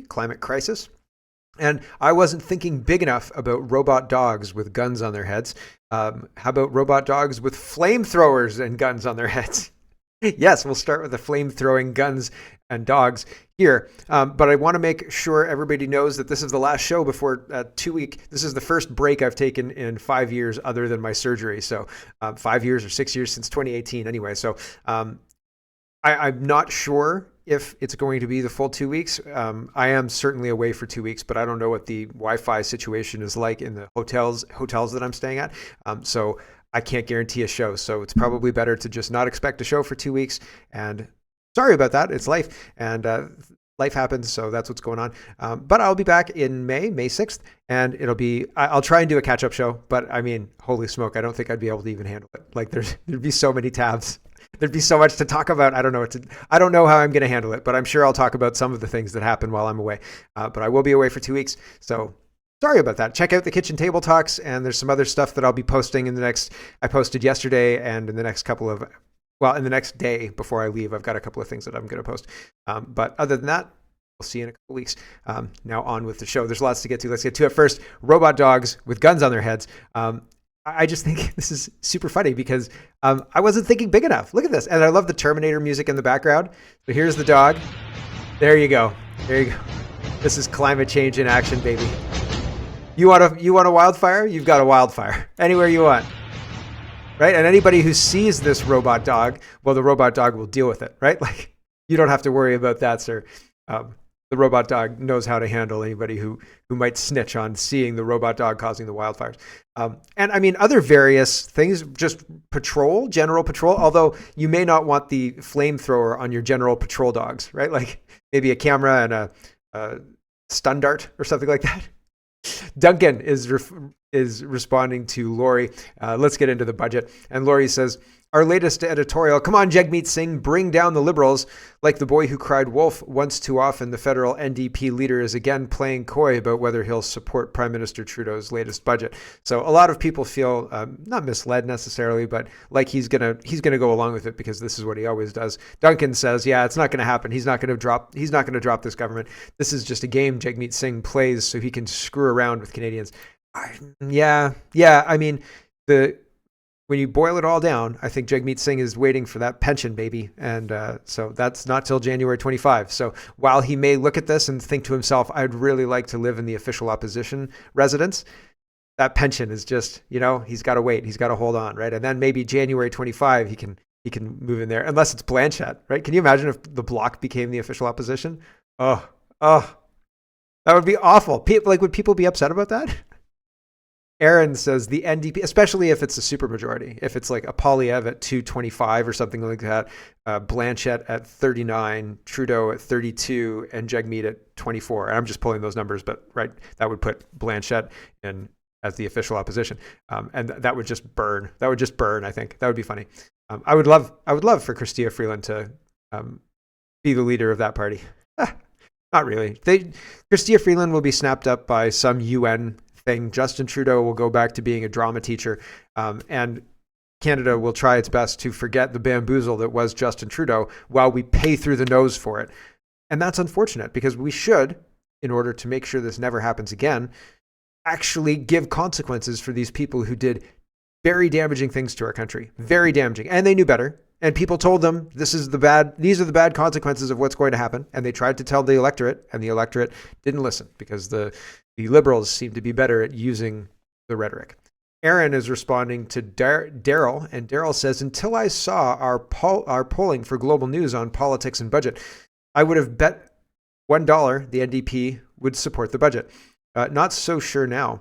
climate crisis. And I wasn't thinking big enough about robot dogs with guns on their heads. How about robot dogs with flamethrowers and guns on their heads? Yes, we'll start with the flame-throwing guns and dogs here. But I want to make sure everybody knows that this is the last show before 2 week. This is the first break I've taken in 5 years other than my surgery. So 5 years or 6 years since 2018 anyway. So I'm not sure if it's going to be the full 2 weeks. I am certainly away for 2 weeks, but I don't know what the Wi-Fi situation is like in the hotels that I'm staying at. So I can't guarantee a show. So it's probably better to just not expect a show for 2 weeks. And sorry about that. It's life. And life happens. So that's what's going on. But I'll be back in May 6th. And I'll try and do a catch-up show. But I mean, holy smoke, I don't think I'd be able to even handle it. Like there'd be so many tabs. There'd be so much to talk about. I don't know how I'm going to handle it, but I'm sure I'll talk about some of the things that happen while I'm away. But I will be away for 2 weeks. So sorry about that. Check out the Kitchen Table Talks, and there's some other stuff that I'll be posting I posted yesterday, and in the next in the next day before I leave, I've got a couple of things that I'm going to post. But other than that, we'll see you in a couple of weeks. Now on with the show. There's lots to get to. Let's get to it first. Robot dogs with guns on their heads. I just think this is super funny because I wasn't thinking big enough. Look at this. And I love the Terminator music in the background. So here's the dog. There you go. This is climate change in action, baby. You want a wildfire? You've got a wildfire anywhere you want. Right? And anybody who sees this robot dog, well, the robot dog will deal with it, right? Like you don't have to worry about that, sir. The robot dog knows how to handle anybody who might snitch on seeing the robot dog causing the wildfires. And I mean, other various things, just general patrol, although you may not want the flamethrower on your general patrol dogs, right? Like maybe a camera and a stun dart or something like that. Duncan is responding to Lori. Let's get into the budget. And Lori says, our latest editorial, come on, Jagmeet Singh, bring down the Liberals. Like the boy who cried wolf once too often, the federal NDP leader is again playing coy about whether he'll support Prime Minister Trudeau's latest budget. So a lot of people feel not misled necessarily, but like he's gonna go along with it because this is what he always does. Duncan says, yeah, it's not going to happen. He's not going to drop this government. This is just a game Jagmeet Singh plays so he can screw around with Canadians. Yeah. I mean, when you boil it all down, I think Jagmeet Singh is waiting for that pension, baby. And so that's not till January 25. So while he may look at this and think to himself, I'd really like to live in the official opposition residence, that pension is just, he's got to wait. He's got to hold on, right? And then maybe January 25, he can move in there, unless it's Blanchette, right? Can you imagine if the Bloc became the official opposition? Oh, that would be awful. Would people be upset about that? Aaron says the NDP, especially if it's a supermajority, if it's like a Polyev at 225 or something like that, Blanchette at 39, Trudeau at 32, and Jagmeet at 24. And I'm just pulling those numbers, but right, that would put Blanchette in as the official opposition, and that would just burn. That would just burn. I think that would be funny. I would love for Chrystia Freeland to be the leader of that party. Not really. Chrystia Freeland will be snapped up by some UN thing. Justin Trudeau will go back to being a drama teacher, and Canada will try its best to forget the bamboozle that was Justin Trudeau while we pay through the nose for it. And that's unfortunate because we should, in order to make sure this never happens again, actually give consequences for these people who did very damaging things to our country. Very damaging. And they knew better. And people told them these are the bad consequences of what's going to happen. And they tried to tell the electorate, and the electorate didn't listen because the Liberals seem to be better at using the rhetoric. Aaron is responding to Daryl, and Daryl says, until I saw our polling for Global News on politics and budget, I would have bet $1 the NDP would support the budget. Not so sure now.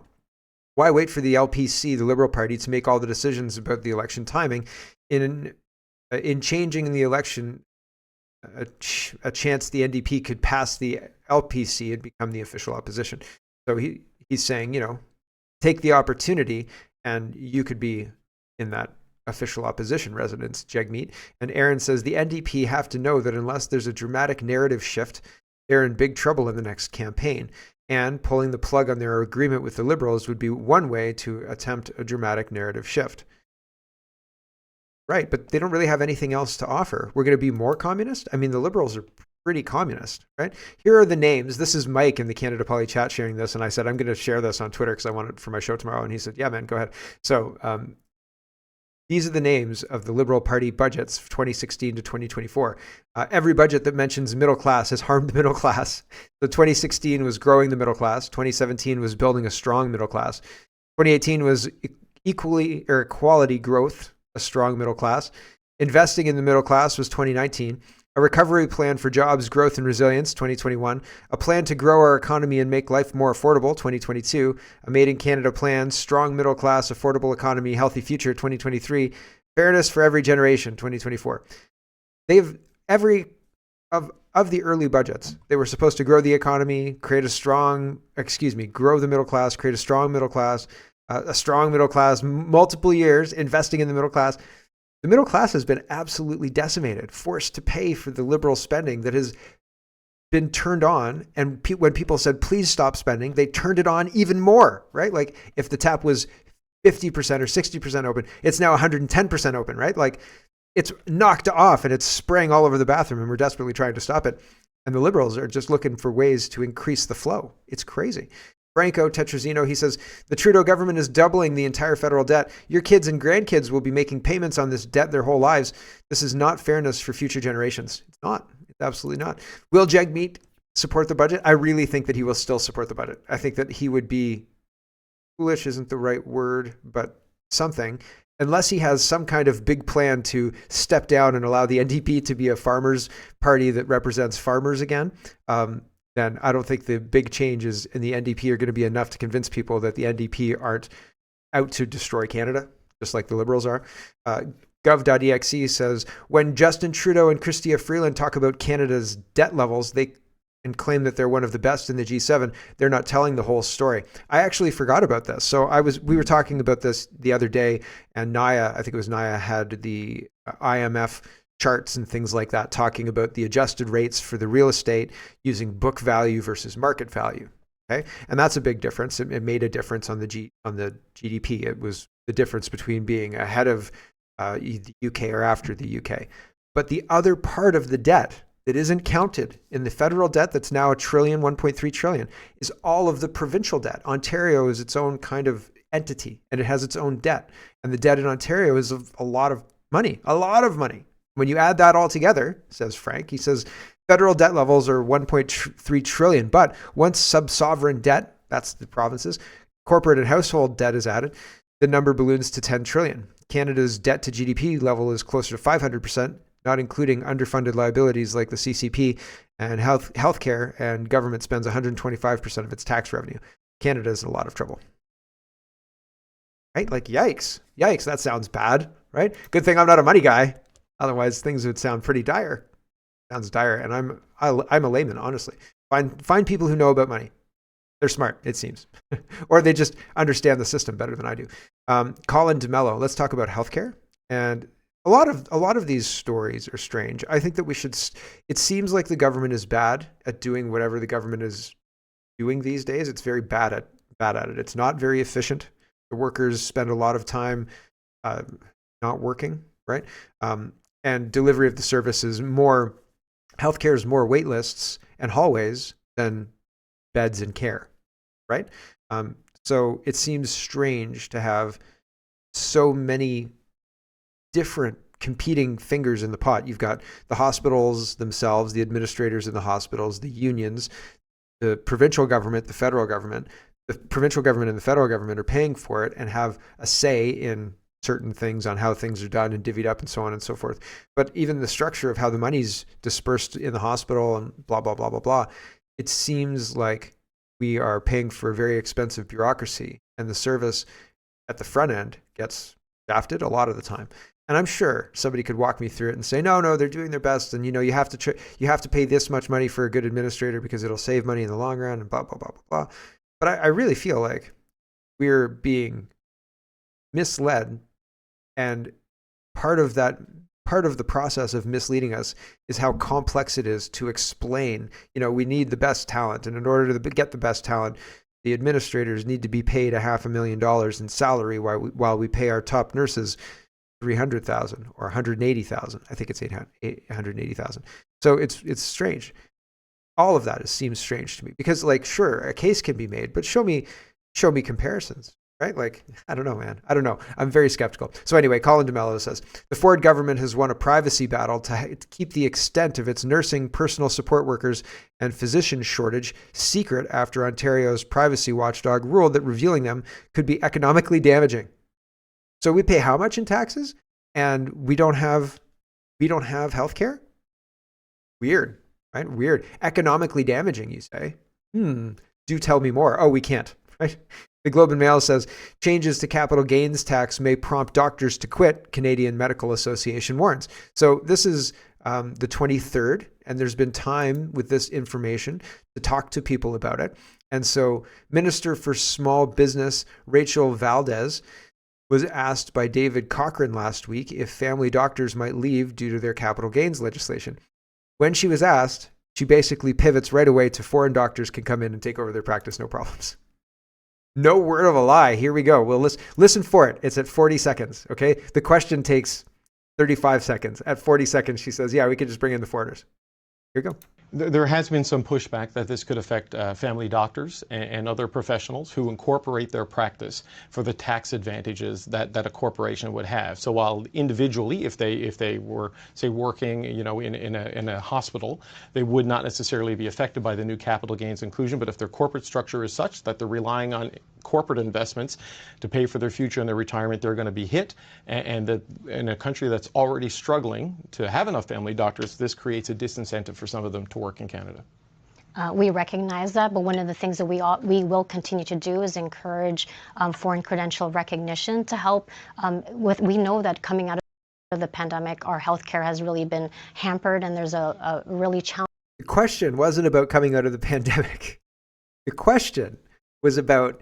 Why wait for the LPC, the Liberal Party, to make all the decisions about the election timing? In changing the election, a chance the NDP could pass the LPC and become the official opposition. So he's saying, take the opportunity and you could be in that official opposition residence, Jagmeet. And Aaron says the NDP have to know that unless there's a dramatic narrative shift, they're in big trouble in the next campaign. And pulling the plug on their agreement with the Liberals would be one way to attempt a dramatic narrative shift. Right, but they don't really have anything else to offer. We're going to be more communist? I mean, the Liberals are pretty communist, right? Here are the names. This is Mike in the Canada Poly chat sharing this, and I said I'm going to share this on Twitter because I want it for my show tomorrow. And he said, "Yeah, man, go ahead." So these are the names of the Liberal Party budgets of 2016 to 2024. Every budget that mentions middle class has harmed the middle class. So 2016 was growing the middle class. 2017 was building a strong middle class. 2018 was equality growth, a strong middle class. Investing in the middle class was 2019. A recovery plan for jobs, growth, and resilience, 2021. A plan to grow our economy and make life more affordable, 2022. A Made in Canada plan, strong middle class, affordable economy, healthy future, 2023. Fairness for every generation, 2024. They've of the early budgets, they were supposed to grow the economy, grow the middle class, create a strong middle class, multiple years investing in the middle class. The middle class has been absolutely decimated, forced to pay for the liberal spending that has been turned on. And when people said, please stop spending, they turned it on even more, right? Like if the tap was 50% or 60% open, it's now 110% open, right? Like it's knocked off and it's spraying all over the bathroom and we're desperately trying to stop it. And the liberals are just looking for ways to increase the flow. It's crazy. Franco Tetrazino, he says, the Trudeau government is doubling the entire federal debt. Your kids and grandkids will be making payments on this debt their whole lives. This is not fairness for future generations. It's not. It's absolutely not. Will Jagmeet support the budget? I really think that he will still support the budget. I think that he would be, foolish isn't the right word, but something, unless he has some kind of big plan to step down and allow the NDP to be a farmers' party that represents farmers again. Then I don't think the big changes in the NDP are going to be enough to convince people that the NDP aren't out to destroy Canada, just like the Liberals are. Gov.exe says, when Justin Trudeau and Chrystia Freeland talk about Canada's debt levels, and claim that they're one of the best in the G7, they're not telling the whole story. I actually forgot about this. So we were talking about this the other day, and I think it was Naya, had the IMF charts and things like that, talking about the adjusted rates for the real estate using book value versus market value. Okay, and that's a big difference. It made a difference on the GDP. It was the difference between being ahead of the UK or after the UK. But the other part of the debt that isn't counted in the federal debt, that's now $1.3 trillion, is all of the provincial debt. Ontario is its own kind of entity, and it has its own debt. And the debt in Ontario is a lot of money. When you add that all together, says Frank, he says federal debt levels are $1.3 trillion. But once sub-sovereign debt, that's the provinces, corporate and household debt is added, the number balloons to $10 trillion. Canada's debt to GDP level is closer to 500%, not including underfunded liabilities like the CCP and healthcare, and government spends 125% of its tax revenue. Canada is in a lot of trouble. Right? Like, yikes, that sounds bad, right? Good thing I'm not a money guy. Otherwise, things would sound pretty dire. Sounds dire. And I'm a layman, honestly. Find people who know about money. They're smart, it seems. Or they just understand the system better than I do. Colin DeMello, let's talk about healthcare. And a lot of these stories are strange. I think that it seems like the government is bad at doing whatever the government is doing these days. It's very bad at it. It's not very efficient. The workers spend a lot of time not working, right? And delivery of the service is more, healthcare is more wait lists and hallways than beds and care, right? So it seems strange to have so many different competing fingers in the pot. You've got the hospitals themselves, the administrators in the hospitals, the unions, the provincial government, the federal government. The provincial government and the federal government are paying for it and have a say in certain things on how things are done and divvied up and so on and so forth. But even the structure of how the money's dispersed in the hospital and blah, blah, blah, blah, blah, it seems like we are paying for a very expensive bureaucracy, and the service at the front end gets shafted a lot of the time. And I'm sure somebody could walk me through it and say, no, they're doing their best. And, you have to pay this much money for a good administrator because it'll save money in the long run and blah, blah, blah, blah, blah. But I really feel like we're being misled. And part of the process of misleading us is how complex it is to explain. We need the best talent. And in order to get the best talent, the administrators need to be paid $500,000 in salary while we pay our top nurses $300,000 or $180,000. I think it's $180,000. So it's strange. All of that seems strange to me because, like, sure, a case can be made, but show me comparisons, right? Like, I don't know, man. I don't know. I'm very skeptical. So anyway, Colin DeMello says, the Ford government has won a privacy battle to keep the extent of its nursing, personal support workers, and physician shortage secret after Ontario's privacy watchdog ruled that revealing them could be economically damaging. So we pay how much in taxes and we don't have healthcare? Weird. Right? Weird. Economically damaging, you say? Do tell me more. Oh, we can't. Right? The Globe and Mail says, changes to capital gains tax may prompt doctors to quit, Canadian Medical Association warns. So this is the 23rd, and there's been time with this information to talk to people about it. And so Minister for Small Business, Rachel Valdez, was asked by David Cochrane last week if family doctors might leave due to their capital gains legislation. When she was asked, she basically pivots right away to foreign doctors can come in and take over their practice, no problems. No word of a lie. Here we go. Well, listen for it. It's at 40 seconds, okay? The question takes 35 seconds. At 40 seconds, she says, yeah, we could just bring in the foreigners. Here we go. There has been some pushback that this could affect family doctors and other professionals who incorporate their practice for the tax advantages that a corporation would have. So while individually, if they were, say, working, in a hospital, they would not necessarily be affected by the new capital gains inclusion. But if their corporate structure is such that they're relying on corporate investments to pay for their future and their retirement, they're going to be hit. And that in a country that's already struggling to have enough family doctors, this creates a disincentive for some of them to work in Canada. We recognize that, but one of the things that we will continue to do is encourage foreign credential recognition to help we know that coming out of the pandemic, our healthcare has really been hampered, and there's a really challenging. The question wasn't about coming out of the pandemic. The question was about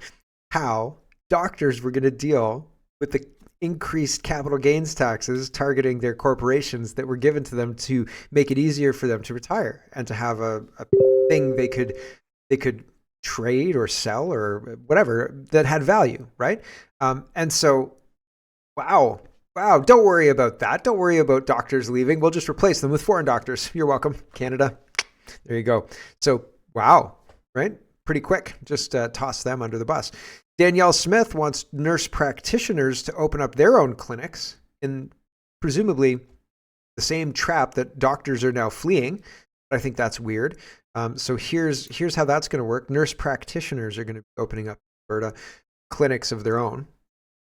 how doctors were going to deal with the increased capital gains taxes targeting their corporations that were given to them to make it easier for them to retire and to have a thing they could trade or sell or whatever that had value, right? And so, wow, don't worry about that. Don't worry about doctors leaving. We'll just replace them with foreign doctors. You're welcome, Canada. There you go. So, wow, right? Pretty quick. Just toss them under the bus. Danielle Smith wants nurse practitioners to open up their own clinics in presumably the same trap that doctors are now fleeing. I think that's weird. So here's how that's going to work. Nurse practitioners are going to be opening up in Alberta clinics of their own,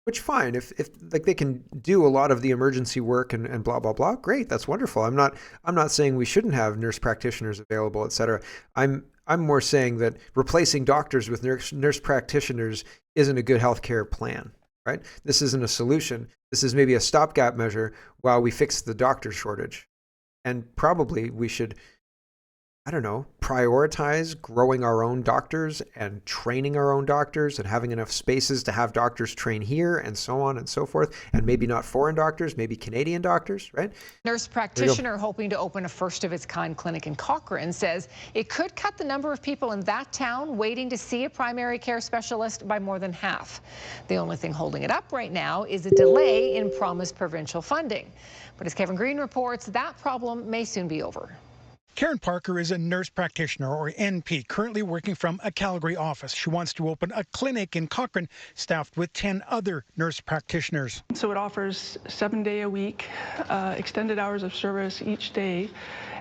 which fine. If like they can do a lot of the emergency work and blah, blah, blah, great. That's wonderful. I'm not saying we shouldn't have nurse practitioners available, et cetera. I'm more saying that replacing doctors with nurse practitioners isn't a good healthcare plan, right? This isn't a solution. This is maybe a stopgap measure while we fix the doctor shortage. And probably we should, I don't know, prioritize growing our own doctors and training our own doctors and having enough spaces to have doctors train here and so on and so forth. And maybe not foreign doctors, maybe Canadian doctors, right? Nurse practitioner hoping to open a first of its kind clinic in Cochrane says it could cut the number of people in that town waiting to see a primary care specialist by more than half. The only thing holding it up right now is a delay in promised provincial funding. But as Kevin Green reports, that problem may soon be over. Karen Parker is a nurse practitioner, or NP, currently working from a Calgary office. She wants to open a clinic in Cochrane, staffed with 10 other nurse practitioners. So it offers 7-day-a-week, extended hours of service each day,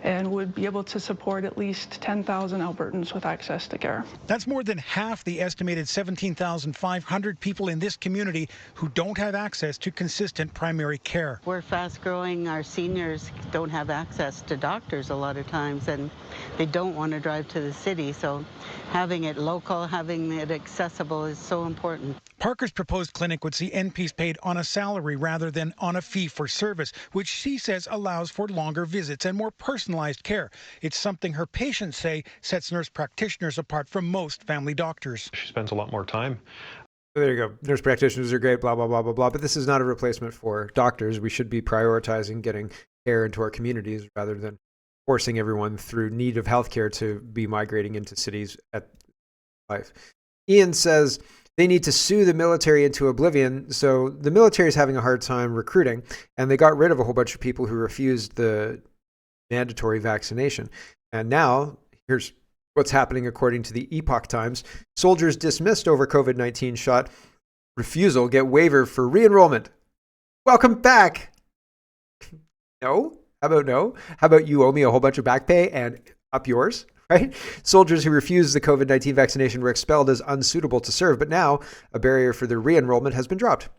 and would be able to support at least 10,000 Albertans with access to care. That's more than half the estimated 17,500 people in this community who don't have access to consistent primary care. We're fast growing. Our seniors don't have access to doctors a lot of times, and they don't want to drive to the city. So having it local, having it accessible is so important. Parker's proposed clinic would see NPs paid on a salary rather than on a fee for service, which she says allows for longer visits and more personalized care. It's something her patients say sets nurse practitioners apart from most family doctors. She spends a lot more time. There you go. Nurse practitioners are great, blah, blah, blah, blah, blah. But this is not a replacement for doctors. We should be prioritizing getting care into our communities rather than forcing everyone through need of healthcare to be migrating into cities at life. Ian says they need to sue the military into oblivion. So the military is having a hard time recruiting, and they got rid of a whole bunch of people who refused the mandatory vaccination. And now, here's what's happening according to the Epoch Times. Soldiers dismissed over COVID-19 shot refusal get waiver for re-enrollment. Welcome back. No? How about no? How about you owe me a whole bunch of back pay and up yours? Right? Soldiers who refused the COVID-19 vaccination were expelled as unsuitable to serve, but now a barrier for their re-enrollment has been dropped.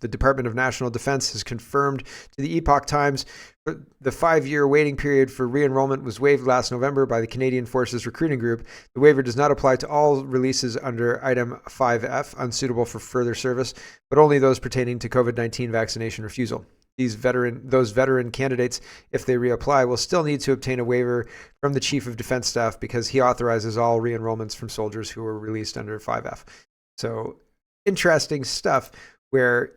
The Department of National Defense has confirmed to the Epoch Times the 5-year waiting period for re-enrollment was waived last November by the Canadian Forces Recruiting Group. The waiver does not apply to all releases under Item 5F, unsuitable for further service, but only those pertaining to COVID-19 vaccination refusal. Those veteran candidates, if they reapply, will still need to obtain a waiver from the Chief of Defense Staff because he authorizes all re-enrollments from soldiers who were released under 5F. So interesting stuff where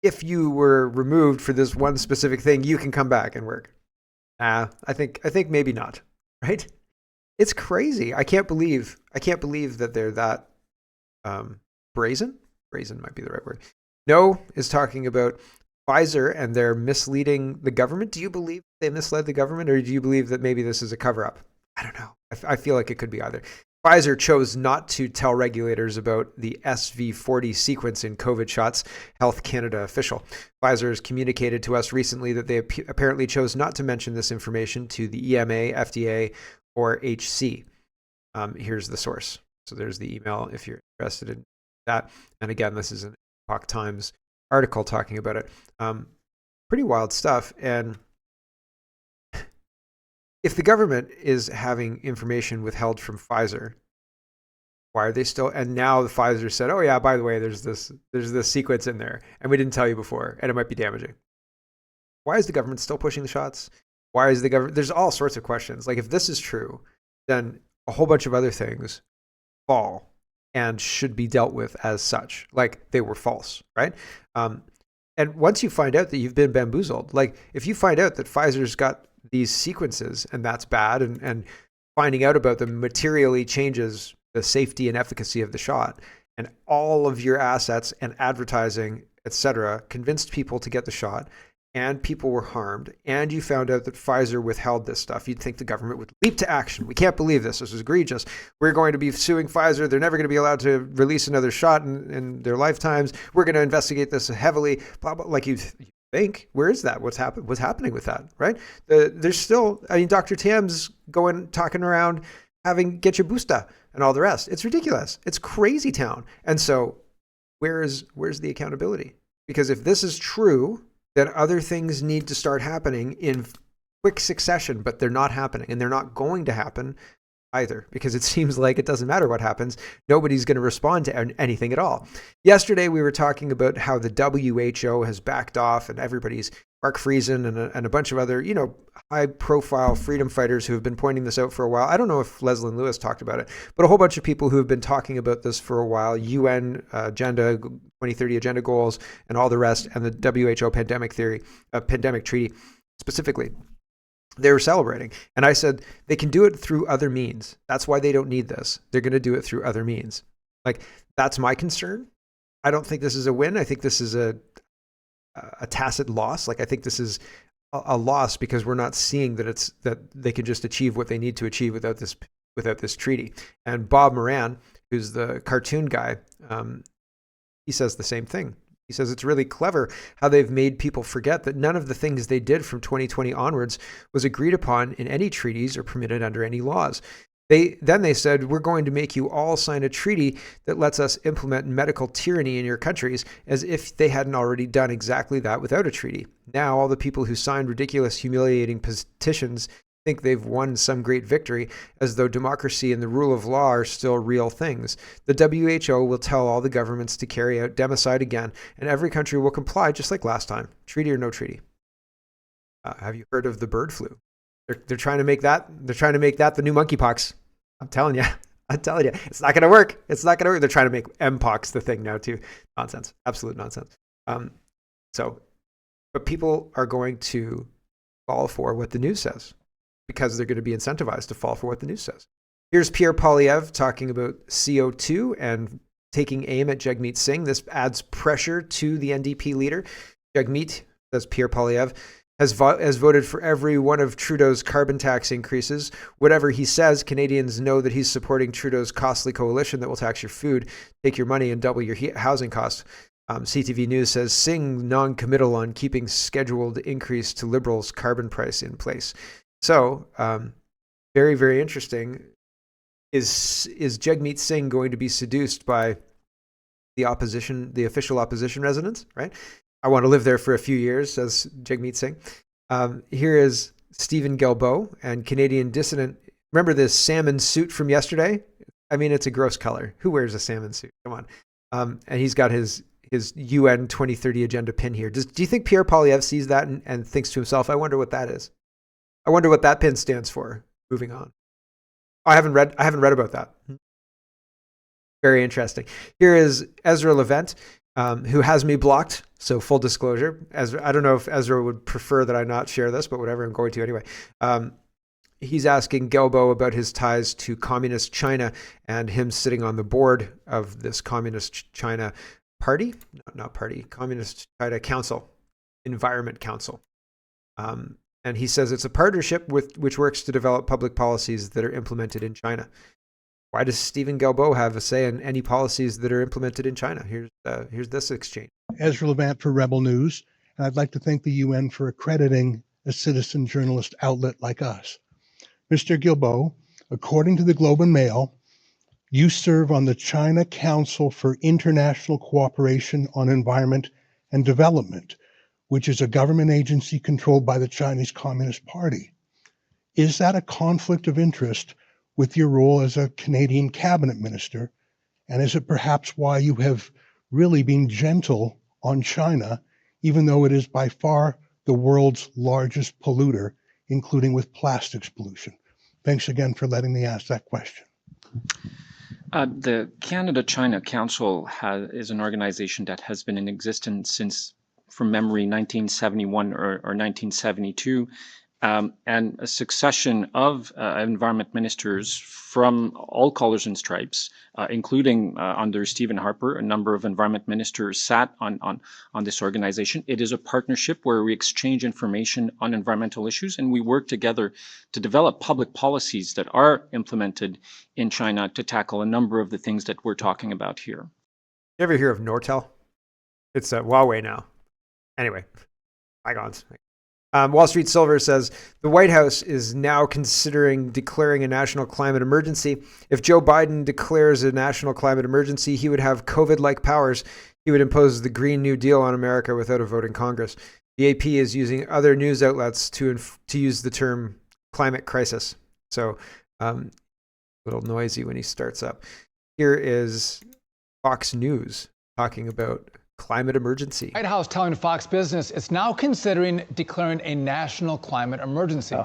if you were removed for this one specific thing, you can come back and work. I think maybe not, right? It's crazy. I can't believe that they're that brazen. Brazen might be the right word. No is talking about Pfizer and they're misleading the government. Do you believe they misled the government, or do you believe that maybe this is a cover-up? I don't know. I feel like it could be either. Pfizer chose not to tell regulators about the SV40 sequence in COVID shots, Health Canada official. Pfizer has communicated to us recently that they apparently chose not to mention this information to the EMA, FDA, or HC. Here's the source. So there's the email if you're interested in that. And again, this is an Epoch Times article talking about it. Pretty wild stuff. And if the government is having information withheld from Pfizer, why are they still? And now the Pfizer said, "Oh yeah, by the way, there's this sequence in there, and we didn't tell you before, and it might be damaging." Why is the government still pushing the shots? Why is the government? There's all sorts of questions. Like if this is true, then a whole bunch of other things fall and should be dealt with as such, like they were false, right? And once you find out that you've been bamboozled, like if you find out that Pfizer's got these sequences and that's bad, and finding out about them materially changes the safety and efficacy of the shot, and all of your assets and advertising, etc., convinced people to get the shot, and people were harmed, and you found out that Pfizer withheld this stuff, you'd think the government would leap to action. We can't believe this. This is egregious. We're going to be suing Pfizer. They're never going to be allowed to release another shot in their lifetimes. We're going to investigate this heavily. Blah, blah, like you think. Where is that? What's happening with that, right? There's still, I mean, Dr. Tam's talking around get your booster and all the rest. It's ridiculous. It's crazy town. And so where's the accountability? Because if this is true, then other things need to start happening in quick succession, but they're not happening, and they're not going to happen either, because it seems like it doesn't matter what happens. Nobody's going to respond to anything at all. Yesterday, we were talking about how the WHO has backed off, and everybody's Mark Friesen and a bunch of other, high-profile freedom fighters who have been pointing this out for a while. I don't know if Leslyn Lewis talked about it, but a whole bunch of people who have been talking about this for a while, UN agenda, 2030 agenda goals, and all the rest, and the WHO pandemic treaty specifically. They were celebrating. And I said, they can do it through other means. That's why they don't need this. They're going to do it through other means. Like, that's my concern. I don't think this is a win. I think this is a tacit loss. Like, I think this is a loss because we're not seeing that they can just achieve what they need to achieve without this treaty. And Bob Moran, who's the cartoon guy, he says the same thing. He says it's really clever how they've made people forget that none of the things they did from 2020 onwards was agreed upon in any treaties or permitted under any laws. They said, we're going to make you all sign a treaty that lets us implement medical tyranny in your countries, as if they hadn't already done exactly that without a treaty. Now all the people who signed ridiculous, humiliating petitions think they've won some great victory, as though democracy and the rule of law are still real things. The WHO will tell all the governments to carry out democide again, and every country will comply just like last time, treaty or no treaty. Have you heard of the bird flu? They're trying to make that. They're trying to make that the new monkeypox. I'm telling you, it's not going to work. It's not going to work. They're trying to make mpox the thing now too. Nonsense, absolute nonsense. But people are going to fall for what the news says, because they're going to be incentivized to fall for what the news says. Here's Pierre Poilievre talking about CO2 and taking aim at Jagmeet Singh. This adds pressure to the NDP leader. Jagmeet, says Pierre Poilievre, has voted for every one of Trudeau's carbon tax increases. Whatever he says, Canadians know that he's supporting Trudeau's costly coalition that will tax your food, take your money, and double your housing costs. CTV News says Singh non-committal on keeping scheduled increase to Liberals' carbon price in place. So, very, very interesting. Is Jagmeet Singh going to be seduced by the opposition, the official opposition residents, right? I want to live there for a few years, says Jagmeet Singh. Here is Stephen Guilbeault and Canadian dissident. Remember this salmon suit from yesterday? I mean, it's a gross color. Who wears a salmon suit? Come on. And he's got his UN 2030 agenda pin here. Do you think Pierre Poilievre sees that and thinks to himself, I wonder what that is? I wonder what that pin stands for. Moving on. I haven't read about that. Very interesting. Here is Ezra Levent, who has me blocked. So full disclosure, Ezra, I don't know if Ezra would prefer that I not share this, but whatever, I'm going to anyway. He's asking Guilbeault about his ties to communist China and him sitting on the board of this communist China party, not party, communist China council, environment council. And he says it's a partnership which works to develop public policies that are implemented in China. Why does Stephen Guilbeault have a say in any policies that are implemented in China? Here's this exchange. Ezra Levant for Rebel News, and I'd like to thank the UN for accrediting a citizen journalist outlet like us. Mr. Guilbeault, according to the Globe and Mail, you serve on the China Council for International Cooperation on Environment and Development, which is a government agency controlled by the Chinese Communist Party. Is that a conflict of interest with your role as a Canadian cabinet minister? And is it perhaps why you have really been gentle on China, even though it is by far the world's largest polluter, including with plastics pollution? Thanks again for letting me ask that question. The Canada-China Council is an organization that has been in existence since, from memory, 1971 or 1972. And a succession of environment ministers from all colors and stripes, including under Stephen Harper, a number of environment ministers sat on this organization. It is a partnership where we exchange information on environmental issues, and we work together to develop public policies that are implemented in China to tackle a number of the things that we're talking about here. You ever hear of Nortel? It's Huawei now. Anyway, bygones. Wall Street Silver says the White House is now considering declaring a national climate emergency. If Joe Biden declares a national climate emergency, he would have COVID-like powers. He would impose the Green New Deal on America without a vote in Congress. The AP is using other news outlets to use the term climate crisis. So a little noisy when he starts up. Here is Fox News talking about climate emergency. White House telling Fox Business it's now considering declaring a national climate emergency.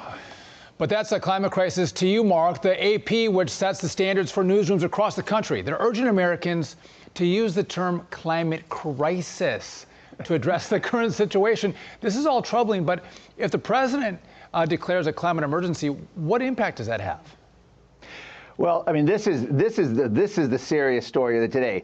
But that's a climate crisis to you, Mark. The AP, which sets the standards for newsrooms across the country, they're urging Americans to use the term climate crisis to address the current situation. This is all troubling, but if the president declares a climate emergency, what impact does that have? Well, I mean, this is the serious story of the day.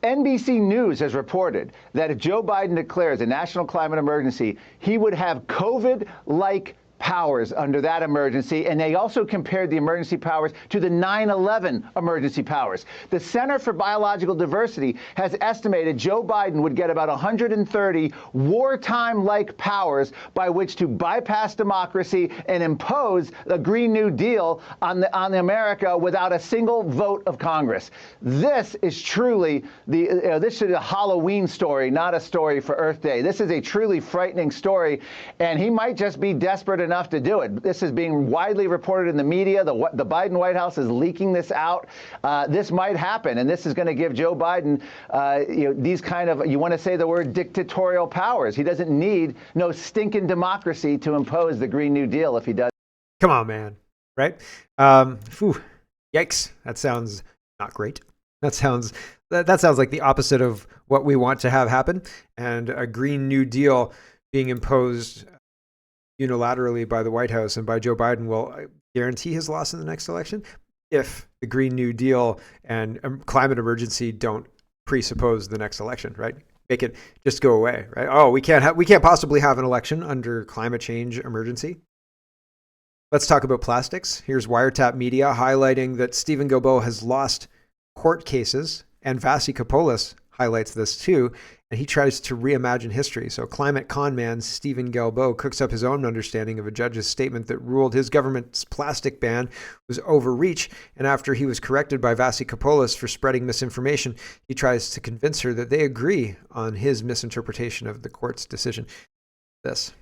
NBC News has reported that if Joe Biden declares a national climate emergency, he would have COVID-like powers under that emergency, and they also compared the emergency powers to the 9/11 emergency powers. The Center for Biological Diversity has estimated Joe Biden would get about 130 wartime-like powers by which to bypass democracy and impose the Green New Deal on America without a single vote of Congress. This is truly this is a Halloween story, not a story for Earth Day. This is a truly frightening story, and he might just be desperate enough to do it. This is being widely reported in the media. The Biden White House is leaking this out. This might happen, and this is going to give Joe Biden these kind of, you want to say the word dictatorial powers. He doesn't need no stinking democracy to impose the Green New Deal if he does. Come on, man. Right? Yikes. That sounds not great. That sounds like the opposite of what we want to have happen. And a Green New Deal being imposed unilaterally by the White House and by Joe Biden will guarantee his loss in the next election if the Green New Deal and climate emergency don't presuppose the next election, right? make it just go away, right? Oh, we can't possibly have an election under climate change emergency. Let's talk about plastics. Here's Wiretap Media highlighting that Stephen Guilbeault has lost court cases, and Vaccination highlights this too, and he tries to reimagine history. So climate con man Stephen Guilbeault cooks up his own understanding of a judge's statement that ruled his government's plastic ban was overreach, and after he was corrected by Vaccination for spreading misinformation, he tries to convince her that they agree on his misinterpretation of the court's decision. This.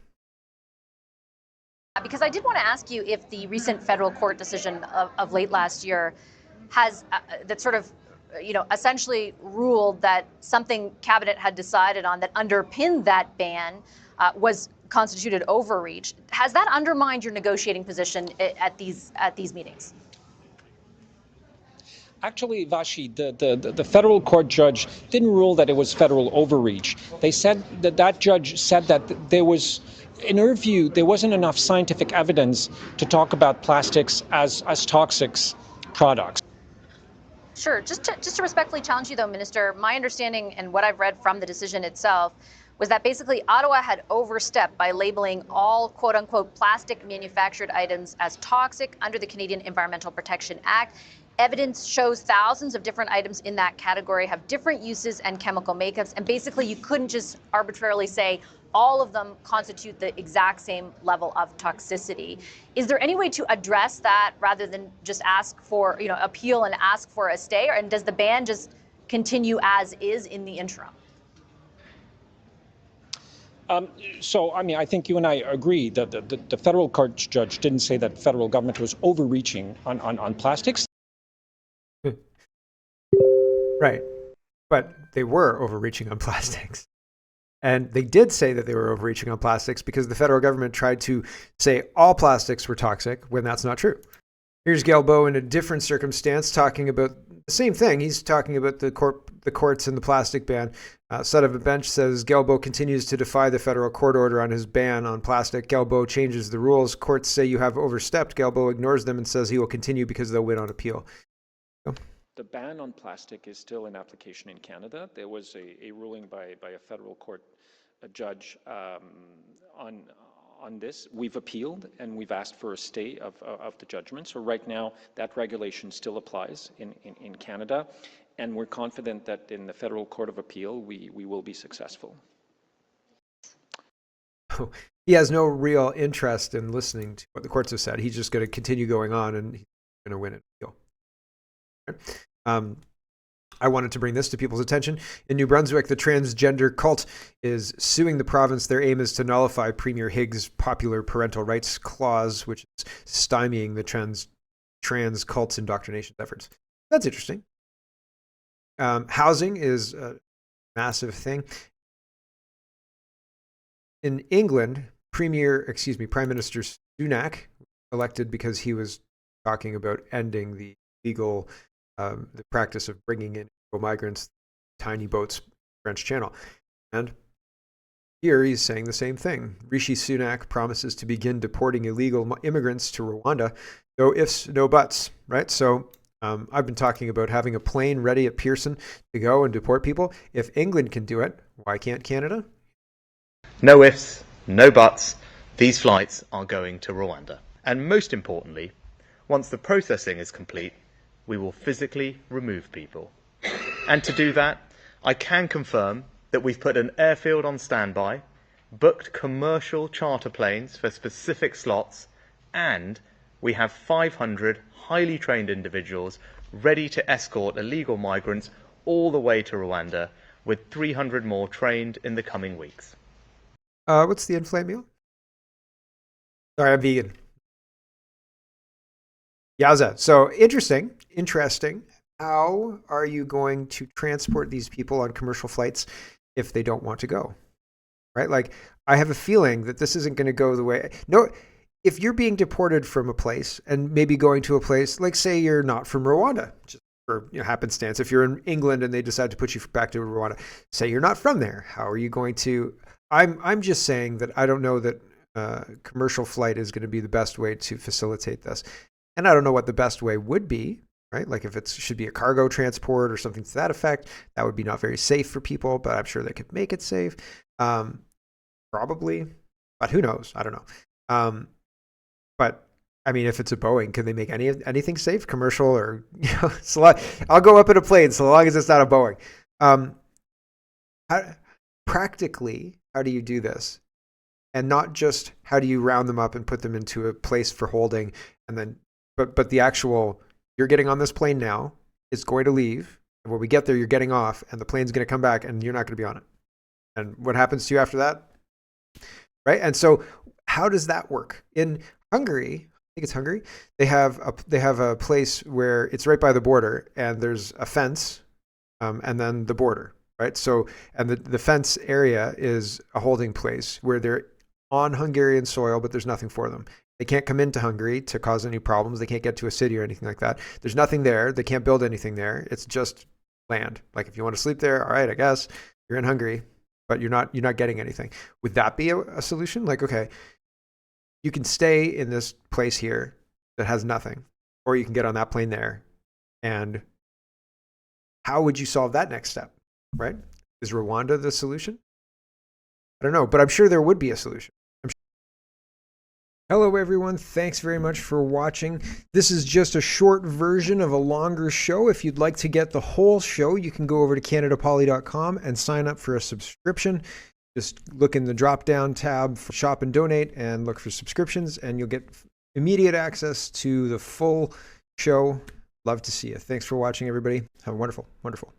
Because I did want to ask you if the recent federal court decision of late last year has that sort of, essentially ruled that something cabinet had decided on that underpinned that ban was constituted overreach. Has that undermined your negotiating position at these meetings? Actually, Vashi, the federal court judge didn't rule that it was federal overreach. They said that judge said that there was, in her view, there wasn't enough scientific evidence to talk about plastics as toxic products. Sure. Just to respectfully challenge you, though, Minister, my understanding and what I've read from the decision itself was that basically Ottawa had overstepped by labeling all quote unquote plastic manufactured items as toxic under the Canadian Environmental Protection Act. Evidence shows thousands of different items in that category have different uses and chemical makeups. And basically, you couldn't just arbitrarily say all of them constitute the exact same level of toxicity. Is there any way to address that rather than just ask for, appeal and ask for a stay? And does the ban just continue as is in the interim? I think you and I agree that the federal court judge didn't say that federal government was overreaching on plastics. Right. But they were overreaching on plastics. And they did say that they were overreaching on plastics because the federal government tried to say all plastics were toxic when that's not true. Here's Guilbeault in a different circumstance talking about the same thing. He's talking about the courts and the plastic ban. Son of a Bench says Guilbeault continues to defy the federal court order on his ban on plastic. Guilbeault changes the rules. Courts say you have overstepped. Guilbeault ignores them and says he will continue because they'll win on appeal. The ban on plastic is still in application in Canada. There was a ruling by a federal court judge on this. We've appealed and we've asked for a stay of the judgment. So right now that regulation still applies in Canada, and we're confident that in the Federal Court of Appeal we will be successful. He has no real interest in listening to what the courts have said. He's just going to continue going on and he's going to win an appeal. I wanted to bring this to people's attention. In New Brunswick, the transgender cult is suing the province. Their aim is to nullify Premier Higgs' popular parental rights clause, which is stymieing the trans cult's indoctrination efforts. That's interesting. Housing is a massive thing. In England, Prime Minister Sunak, elected because he was talking about ending the legal the practice of bringing in migrants, tiny boats, French Channel. And here he's saying the same thing. Rishi Sunak promises to begin deporting illegal immigrants to Rwanda. No ifs, no buts, right? So I've been talking about having a plane ready at Pearson to go and deport people. If England can do it, why can't Canada? No ifs, no buts. These flights are going to Rwanda. And most importantly, once the processing is complete, we will physically remove people. And to do that, I can confirm that we've put an airfield on standby, booked commercial charter planes for specific slots, and we have 500 highly trained individuals ready to escort illegal migrants all the way to Rwanda, with 300 more trained in the coming weeks. What's the in-flight meal? Sorry, I'm vegan. Yowza. So interesting. How are you going to transport these people on commercial flights if they don't want to go? Right? Like, I have a feeling that this isn't going to go the way. No, if you're being deported from a place and maybe going to a place, like say you're not from Rwanda, just for happenstance. If you're in England and they decide to put you back to Rwanda, say you're not from there. How are you going to? I'm just saying that I don't know that commercial flight is going to be the best way to facilitate this. And I don't know what the best way would be. right? Like if it should be a cargo transport or something to that effect, that would be not very safe for people, but I'm sure they could make it safe. Probably, but who knows? I don't know. But I mean, if it's a Boeing, can they make anything safe, commercial or, I'll go up in a plane so long as it's not a Boeing. Practically, how do you do this? And not just how do you round them up and put them into a place for holding, and then, but the actual, you're getting on this plane now, it's going to leave, and when we get there, you're getting off, and the plane's going to come back, and you're not going to be on it. And what happens to you after that? Right? And so how does that work? In Hungary, I think it's Hungary, they have a place where it's right by the border, and there's a fence, and then the border, right? So, and the fence area is a holding place where they're on Hungarian soil, but there's nothing for them. They can't come into Hungary to cause any problems. They can't get to a city or anything like that. There's nothing there. They can't build anything there. It's just land. Like if you want to sleep there, all right, I guess you're in Hungary, but you're not getting anything. Would that be a solution? Like, okay, you can stay in this place here that has nothing, or you can get on that plane there. And how would you solve that next step, right? Is Rwanda the solution? I don't know, but I'm sure there would be a solution. Hello, everyone. Thanks very much for watching. This is just a short version of a longer show. If you'd like to get the whole show, you can go over to CanadaPoly.com and sign up for a subscription. Just look in the drop-down tab for Shop and Donate and look for subscriptions, and you'll get immediate access to the full show. Love to see you. Thanks for watching, everybody. Have a wonderful, wonderful